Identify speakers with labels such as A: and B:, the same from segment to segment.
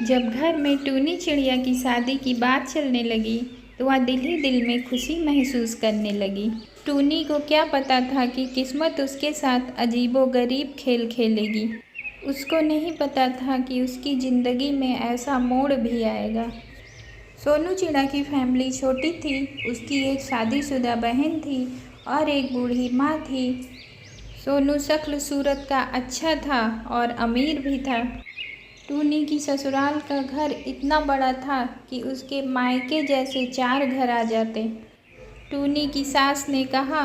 A: जब घर में टूनी चिड़िया की शादी की बात चलने लगी तो वह दिल ही दिल में खुशी महसूस करने लगी। टूनी को क्या पता था कि किस्मत उसके साथ अजीबोगरीब खेल खेलेगी। उसको नहीं पता था कि उसकी ज़िंदगी में ऐसा मोड़ भी आएगा। सोनू चिड़ा की फैमिली छोटी थी। उसकी एक शादीशुदा बहन थी और एक बूढ़ी माँ थी। सोनू शक्ल सूरत का अच्छा था और अमीर भी था। टूनी की ससुराल का घर इतना बड़ा था कि उसके मायके जैसे 4 घर आ जाते। टूनी की सास ने कहा,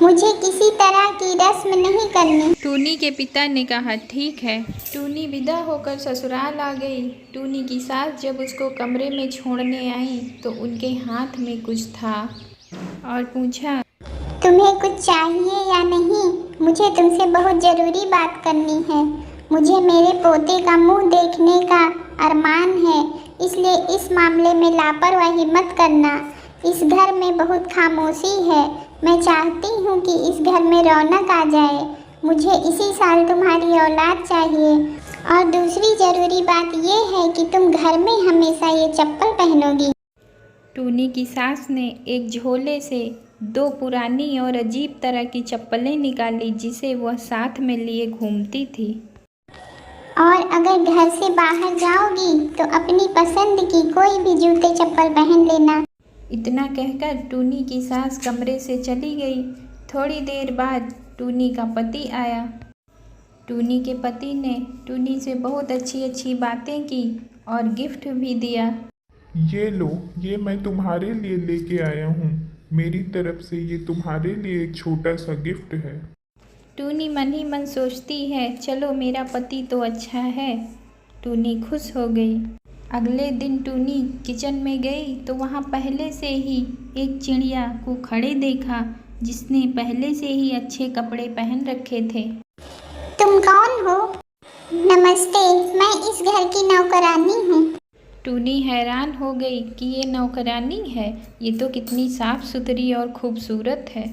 B: मुझे किसी तरह की रस्म नहीं करनी।
A: टूनी के पिता ने कहा, ठीक है। टूनी विदा होकर ससुराल आ गई। टूनी की सास जब उसको कमरे में छोड़ने आई तो उनके हाथ में कुछ था और पूछा,
B: तुम्हें कुछ चाहिए या नहीं? मुझे तुमसे बहुत ज़रूरी बात करनी है। मुझे मेरे पोते का मुंह देखने का अरमान है, इसलिए इस मामले में लापरवाही मत करना। इस घर में बहुत खामोशी है। मैं चाहती हूँ कि इस घर में रौनक आ जाए। मुझे इसी साल तुम्हारी औलाद चाहिए। और दूसरी ज़रूरी बात यह है कि तुम घर में हमेशा ये चप्पल पहनोगी।
A: टूनी की सास ने एक झोले से 2 पुरानी और अजीब तरह की चप्पलें निकाली जिसे वह साथ में लिए घूमती थी।
B: और अगर घर से बाहर जाओगी तो अपनी पसंद की कोई भी जूते चप्पल पहन लेना।
A: इतना कहकर टूनी की सास कमरे से चली गई। थोड़ी देर बाद टूनी का पति आया। टूनी के पति ने टूनी से बहुत अच्छी अच्छी बातें की और गिफ्ट भी दिया।
C: ये लो, ये मैं तुम्हारे लिए लेके आया हूँ। मेरी तरफ से ये तुम्हारे लिए एक छोटा सा गिफ्ट है।
A: टूनी मन ही मन सोचती है, चलो मेरा पति तो अच्छा है। टूनी खुश हो गई। अगले दिन टूनी किचन में गई तो वहाँ पहले से ही एक चिड़िया को खड़े देखा जिसने पहले से ही अच्छे कपड़े पहन रखे थे।
B: तुम कौन हो? नमस्ते, मैं इस घर की नौकरानी हूँ।
A: टूनी हैरान हो गई कि ये नौकरानी है। ये तो कितनी साफ सुथरी और खूबसूरत है।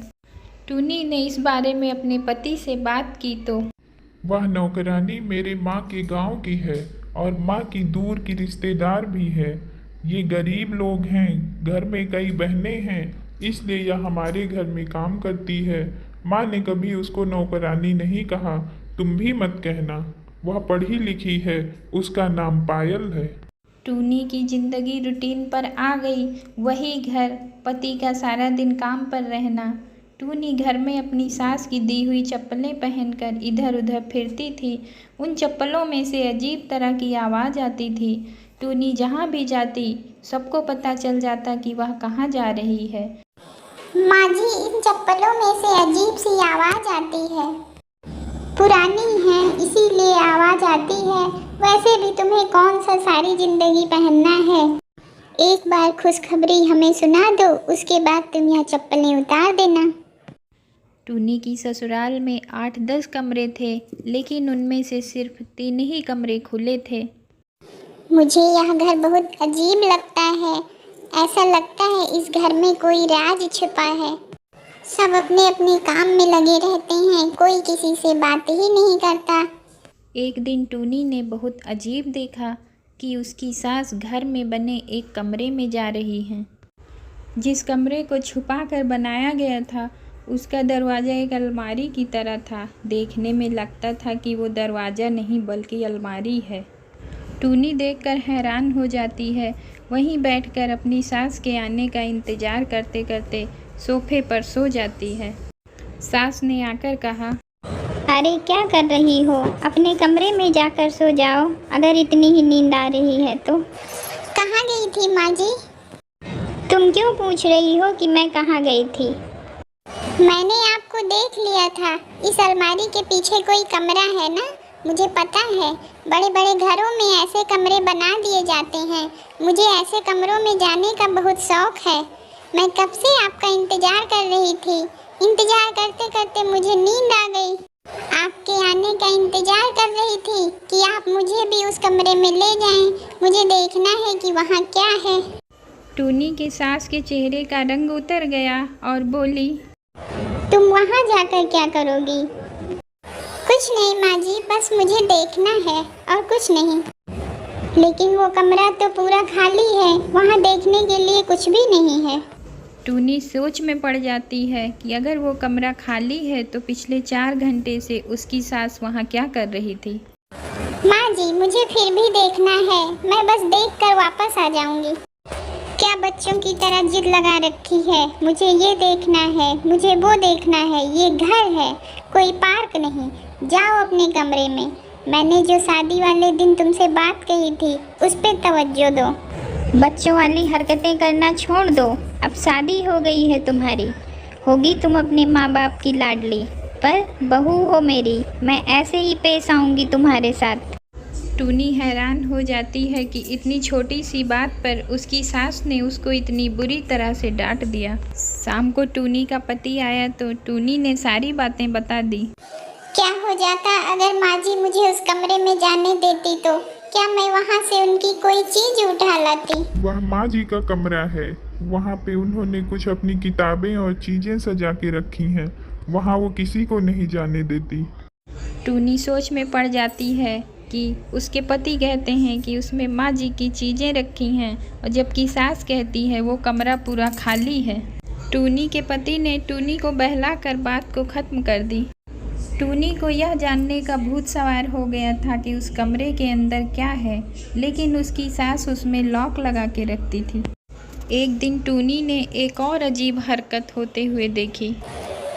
A: टूनी ने इस बारे में अपने पति से बात की तो
C: वह नौकरानी मेरे माँ के गांव की है और माँ की दूर की रिश्तेदार भी है। ये गरीब लोग हैं, घर में कई बहनें हैं, इसलिए यह हमारे घर में काम करती है। माँ ने कभी उसको नौकरानी नहीं कहा। तुम भी मत कहना। वह पढ़ी लिखी है। उसका नाम पायल है।
A: टूनी की जिंदगी रूटीन पर आ गई। वही घर, पति का सारा दिन काम पर रहना। टूनी घर में अपनी सास की दी हुई चप्पलें पहनकर इधर उधर फिरती थी। उन चप्पलों में से अजीब तरह की आवाज़ आती थी। टूनी जहाँ भी जाती सबको पता चल जाता कि वह कहाँ जा रही है।
B: माँ जी, इन चप्पलों में से अजीब सी आवाज़ आती है। पुरानी है इसीलिए आवाज़ आती है। वैसे भी तुम्हें कौन सा सारी जिंदगी पहनना है? एक बार खुशखबरी हमें सुना दो, उसके बाद तुम यह चप्पलें उतार देना।
A: टूनी की ससुराल में 8-10 कमरे थे, लेकिन उनमें से सिर्फ 3 ही कमरे खुले थे।
B: मुझे यह घर बहुत अजीब लगता है। ऐसा लगता है इस घर में कोई राज छुपा है। सब अपने अपने काम में लगे रहते हैं, कोई किसी से बात ही नहीं करता।
A: एक दिन टूनी ने बहुत अजीब देखा कि उसकी सास घर में बने एक कमरे में जा रही हैं। जिस कमरे को छुपा कर बनाया गया था उसका दरवाज़ा एक अलमारी की तरह था। देखने में लगता था कि वो दरवाज़ा नहीं बल्कि अलमारी है। टूनी देखकर हैरान हो जाती है। वहीं बैठकर अपनी सास के आने का इंतज़ार करते करते सोफे पर सो जाती है। सास ने आकर कहा,
B: अरे क्या कर रही हो? अपने कमरे में जाकर सो जाओ, अगर इतनी ही नींद आ रही है तो। कहाँ गई थी माँ जी? तुम क्यों पूछ रही हो कि मैं कहाँ गई थी? मैंने आपको देख लिया था। इस अलमारी के पीछे कोई कमरा है ना? मुझे पता है, बड़े बड़े घरों में ऐसे कमरे बना दिए जाते हैं। मुझे ऐसे कमरों में जाने का बहुत शौक है। मैं कब से आपका इंतज़ार कर रही थी। इंतज़ार करते करते मुझे नींद आ गई। आपके आने का इंतज़ार कर रही थी कि आप मुझे भी उस कमरे में ले जाएं। मुझे देखना है कि वहाँ क्या है।
A: टूनी की सास के चेहरे का रंग उतर गया और बोली,
B: तुम वहाँ जाकर क्या करोगी? कुछ नहीं माँ जी, बस मुझे देखना है और कुछ नहीं। लेकिन वो कमरा तो पूरा खाली है, वहाँ देखने के लिए कुछ भी नहीं है।
A: टूनी सोच में पड़ जाती है कि अगर वो कमरा खाली है तो पिछले 4 घंटे से उसकी सास वहाँ क्या कर रही थी।
B: माँ जी, मुझे फिर भी देखना है, मैं बस देखकर वापस आ जाऊंगी। क्या बच्चों की तरह जिद लगा रखी है, मुझे ये देखना है, मुझे वो देखना है, ये घर है, कोई पार्क नहीं। जाओ अपने कमरे में। मैंने जो शादी वाले दिन तुमसे बात कही थी उस पे तवज्जो दो। बच्चों वाली हरकतें करना छोड़ दो। अब शादी हो गई है तुम्हारी, होगी तुम अपने माँ बाप की लाडली, पर बहू हो मेरी, मैं ऐसे ही पेश आऊँगी तुम्हारे साथ।
A: टूनी हैरान हो जाती है कि इतनी छोटी सी बात पर उसकी सास ने उसको इतनी बुरी तरह से डांट दिया। शाम को टूनी का पति आया तो टूनी ने सारी बातें बता दी।
B: क्या हो जाता अगर माँ जी मुझे उस कमरे में जाने देती तो? क्या मैं वहाँ से उनकी कोई चीज उठा लाती?
C: वह माँ जी का कमरा है, वहाँ पे उन्होंने कुछ अपनी किताबें और चीज़ें सजा के रखी हैं, वहाँ वो किसी को नहीं जाने देती।
A: टूनी सोच में पड़ जाती है कि उसके पति कहते हैं कि उसमें माँ जी की चीज़ें रखी हैं और जबकि सास कहती है वो कमरा पूरा खाली है। टूनी के पति ने टूनी को बहलाकर बात को ख़त्म कर दी। टूनी को यह जानने का भूत सवार हो गया था कि उस कमरे के अंदर क्या है, लेकिन उसकी सास उसमें लॉक लगा के रखती थी। एक दिन टूनी ने एक और अजीब हरकत होते हुए देखी।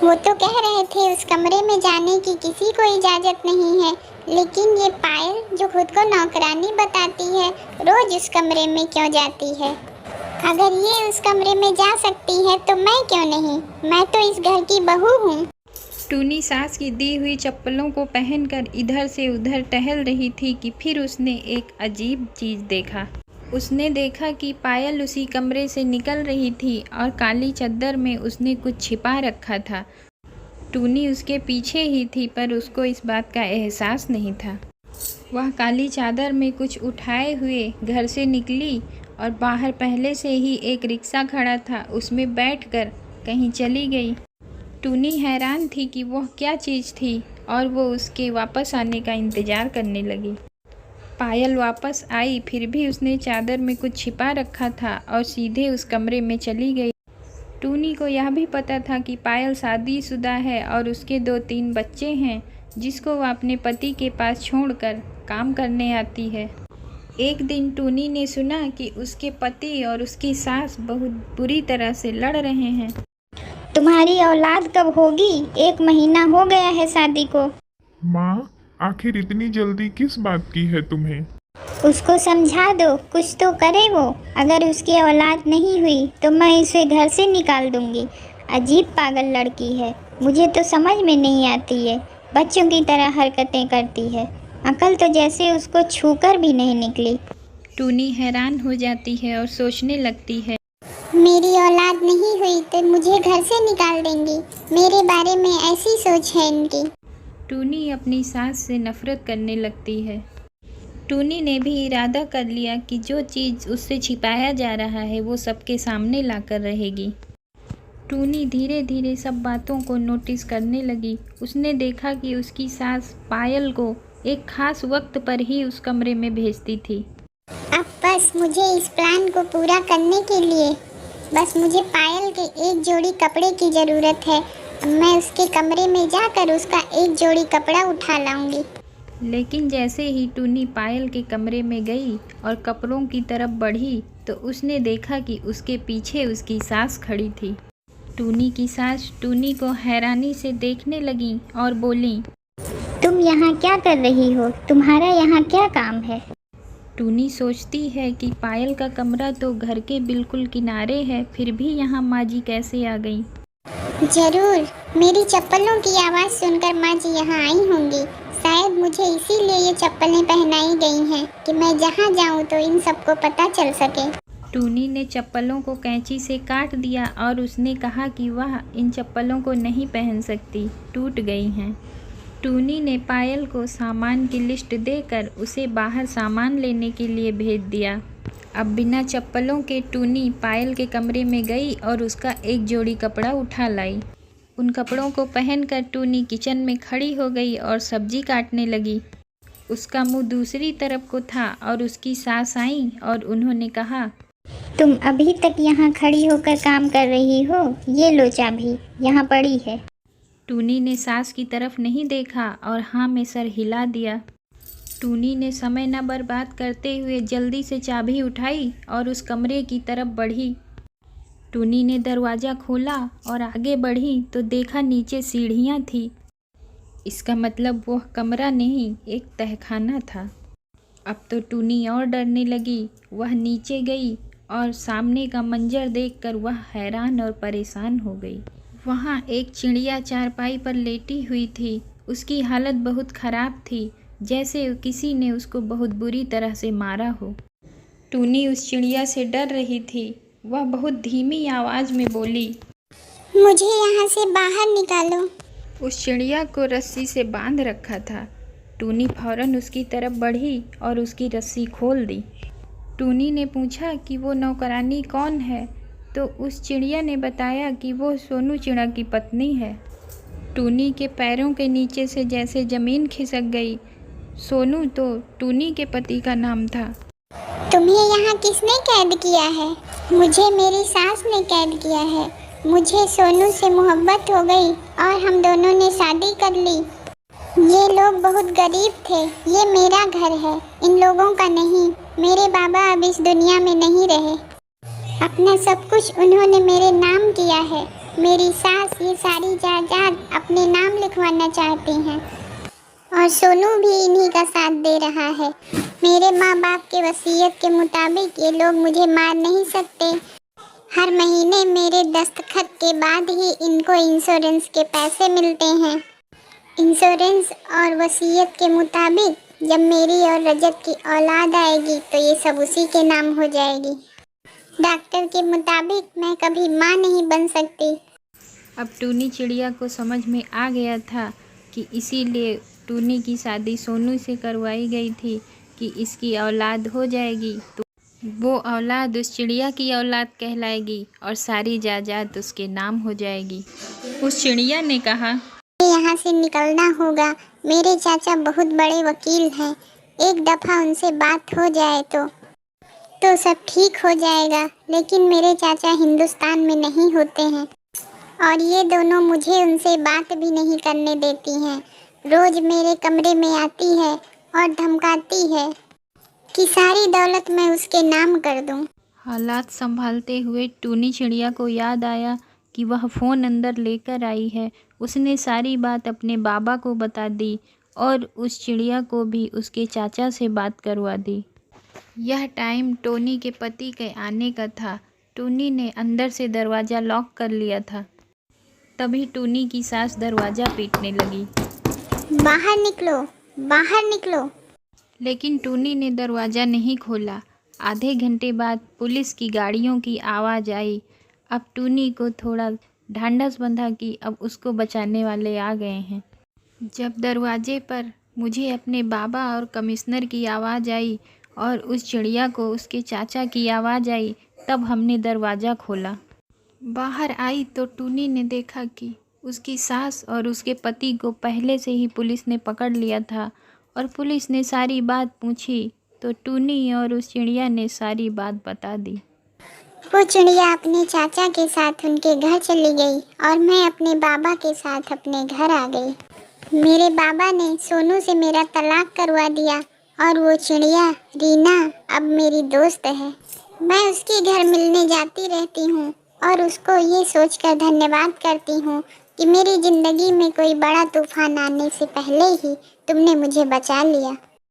B: वो तो कह रहे थे उस कमरे में जाने की किसी को इजाज़त नहीं है, लेकिन ये पायल जो खुद को नौकरानी बताती है रोज उस कमरे में क्यों जाती है? अगर ये उस कमरे में जा सकती है तो मैं क्यों नहीं? मैं तो इस घर की बहू हूँ।
A: टूनी सास की दी हुई चप्पलों को पहनकर इधर से उधर टहल रही थी कि फिर उसने एक अजीब चीज़ देखा। उसने देखा कि पायल उसी कमरे से निकल रही थी और काली चद्दर में उसने कुछ छिपा रखा था। टूनी उसके पीछे ही थी पर उसको इस बात का एहसास नहीं था। वह काली चादर में कुछ उठाए हुए घर से निकली और बाहर पहले से ही एक रिक्शा खड़ा था, उसमें बैठकर कहीं चली गई। टूनी हैरान थी कि वह क्या चीज़ थी और वो उसके वापस आने का इंतज़ार करने लगी। पायल वापस आई, फिर भी उसने चादर में कुछ छिपा रखा था और सीधे उस कमरे में चली गई। टूनी को यह भी पता था कि पायल शादीशुदा है और उसके 2-3 बच्चे हैं, जिसको वह अपने पति के पास छोड़कर काम करने आती है। एक दिन टूनी ने सुना कि उसके पति और उसकी सास बहुत बुरी तरह से लड़ रहे हैं।
B: तुम्हारी औलाद कब होगी? 1 महीना हो गया है शादी को।
C: माँ, आखिर इतनी जल्दी किस बात की है तुम्हें?
B: उसको समझा दो, कुछ तो करे वो। अगर उसकी औलाद नहीं हुई तो मैं इसे घर से निकाल दूंगी। अजीब पागल लड़की है, मुझे तो समझ में नहीं आती है, बच्चों की तरह हरकतें करती है। अकल तो जैसे उसको छूकर भी नहीं निकली।
A: टूनी हैरान हो जाती है और सोचने लगती है,
B: मेरी औलाद नहीं हुई तो मुझे घर से निकाल देंगी। मेरे बारे में ऐसी सोच है इनकी।
A: टूनी अपनी सास से नफरत करने लगती है। टूनी ने भी इरादा कर लिया कि जो चीज़ उससे छिपाया जा रहा है वो सबके सामने लाकर रहेगी। टूनी धीरे धीरे सब बातों को नोटिस करने लगी। उसने देखा कि उसकी सास पायल को एक खास वक्त पर ही उस कमरे में भेजती थी।
B: अब बस मुझे इस प्लान को पूरा करने के लिए बस मुझे पायल के एक जोड़ी कपड़े की ज़रूरत है। मैं उसके कमरे में जाकर उसका एक जोड़ी कपड़ा उठा लाऊंगी।
A: लेकिन जैसे ही टूनी पायल के कमरे में गई और कपड़ों की तरफ बढ़ी तो उसने देखा कि उसके पीछे उसकी सास खड़ी थी। टूनी की सास टूनी को हैरानी से देखने लगी और बोली,
B: तुम यहाँ क्या कर रही हो? तुम्हारा यहाँ क्या काम है?
A: टूनी सोचती है कि पायल का कमरा तो घर के बिल्कुल किनारे है, फिर भी यहाँ माँ जी कैसे आ गई।
B: जरूर मेरी चप्पलों की आवाज़ सुनकर माँ जी यहाँ आई होंगी। शायद मुझे इसीलिए ये चप्पलें पहनाई गई हैं कि मैं जहाँ जाऊँ तो इन सबको पता चल सके।
A: टूनी ने चप्पलों को कैंची से काट दिया और उसने कहा कि वह इन चप्पलों को नहीं पहन सकती, टूट गई हैं। टूनी ने पायल को सामान की लिस्ट देकर उसे बाहर सामान लेने के लिए भेज दिया। अब बिना चप्पलों के टूनी पायल के कमरे में गई और उसका एक जोड़ी कपड़ा उठा लाई। उन कपड़ों को पहनकर टूनी किचन में खड़ी हो गई और सब्जी काटने लगी। उसका मुंह दूसरी तरफ को था और उसकी सास आई और उन्होंने कहा,
B: तुम अभी तक यहाँ खड़ी होकर काम कर रही हो? ये लो चाबी, यहाँ पड़ी है।
A: टूनी ने सास की तरफ नहीं देखा और हाँ में सर हिला दिया। टूनी ने समय न बर्बाद करते हुए जल्दी से चाबी उठाई और उस कमरे की तरफ बढ़ी। टूनी ने दरवाज़ा खोला और आगे बढ़ी तो देखा नीचे सीढ़ियाँ थी। इसका मतलब वह कमरा नहीं, एक तहखाना था। अब तो टूनी और डरने लगी। वह नीचे गई और सामने का मंजर देखकर वह हैरान और परेशान हो गई। वहाँ एक चिड़िया चारपाई पर लेटी हुई थी। उसकी हालत बहुत ख़राब थी, जैसे किसी ने उसको बहुत बुरी तरह से मारा हो। टूनी उस चिड़िया से डर रही थी। वह बहुत धीमी आवाज़ में बोली,
B: मुझे यहाँ से बाहर निकालो।
A: उस चिड़िया को रस्सी से बांध रखा था। टूनी फौरन उसकी तरफ बढ़ी और उसकी रस्सी खोल दी। टूनी ने पूछा कि वो नौकरानी कौन है, तो उस चिड़िया ने बताया कि वो सोनू चिड़ा की पत्नी है। टूनी के पैरों के नीचे से जैसे ज़मीन खिसक गई। सोनू तो टूनी के पति का नाम था।
B: तुम्हें यहाँ किसने कैद किया है? मुझे मेरी सास ने कैद किया है। मुझे सोनू से मोहब्बत हो गई और हम दोनों ने शादी कर ली। ये लोग बहुत गरीब थे। ये मेरा घर है, इन लोगों का नहीं। मेरे बाबा अब इस दुनिया में नहीं रहे। अपना सब कुछ उन्होंने मेरे नाम किया है। मेरी सास ये सारी जायदाद अपने नाम लिखवाना चाहती हैं और सोनू भी इन्हीं का साथ दे रहा है। मेरे माँ बाप के वसीयत के मुताबिक ये लोग मुझे मार नहीं सकते। हर महीने मेरे दस्तखत के बाद ही इनको इंश्योरेंस के पैसे मिलते हैं। इंश्योरेंस और वसीयत के मुताबिक जब मेरी और रजत की औलाद आएगी तो ये सब उसी के नाम हो जाएगी। डॉक्टर के मुताबिक मैं कभी माँ नहीं बन सकती।
A: अब टूनी चिड़िया को समझ में आ गया था कि इसीलिए टूनी की शादी सोनू से करवाई गई थी कि इसकी औलाद हो जाएगी तो वो औलाद उस चिड़िया की औलाद कहलाएगी और सारी जायदाद उसके नाम हो जाएगी। उस चिड़िया ने कहा,
B: यहाँ से निकलना होगा। मेरे चाचा बहुत बड़े वकील हैं। एक दफ़ा उनसे बात हो जाए तो सब ठीक हो जाएगा। लेकिन मेरे चाचा हिंदुस्तान में नहीं होते हैं और ये दोनों मुझे उनसे बात भी नहीं करने देती हैं। रोज़ मेरे कमरे में आती है और धमकाती है कि सारी दौलत मैं उसके नाम कर दूं।
A: हालात संभालते हुए टूनी चिड़िया को याद आया कि वह फ़ोन अंदर लेकर आई है। उसने सारी बात अपने बाबा को बता दी और उस चिड़िया को भी उसके चाचा से बात करवा दी। यह टाइम टोनी के पति के आने का था। टूनी ने अंदर से दरवाज़ा लॉक कर लिया था। तभी टूनी की सास दरवाज़ा पीटने लगी,
B: बाहर निकलो, बाहर निकलो।
A: लेकिन टूनी ने दरवाज़ा नहीं खोला। आधे घंटे बाद पुलिस की गाड़ियों की आवाज़ आई। अब टूनी को थोड़ा ढांढस बंधा कि अब उसको बचाने वाले आ गए हैं। जब दरवाजे पर मुझे अपने बाबा और कमिश्नर की आवाज़ आई और उस चिड़िया को उसके चाचा की आवाज़ आई, तब हमने दरवाज़ा खोला। बाहर आई तो टूनी ने देखा कि उसकी सास और उसके पति को पहले से ही पुलिस ने पकड़ लिया था और पुलिस ने सारी बात पूछी तो टूनी और उस चिड़िया ने सारी बात बता दी।
B: वो चिड़िया अपने चाचा के साथ उनके घर चली गई और मैं अपने बाबा के साथ अपने घर आ गई। मेरे बाबा ने सोनू से मेरा तलाक करवा दिया और वो चिड़िया रीना अब मेरी दोस्त है। मैं उसके घर मिलने जाती रहती हूँ और उसको ये सोचकर धन्यवाद करती हूँ कि मेरी ज़िंदगी में कोई बड़ा तूफान आने से पहले ही तुमने मुझे बचा लिया।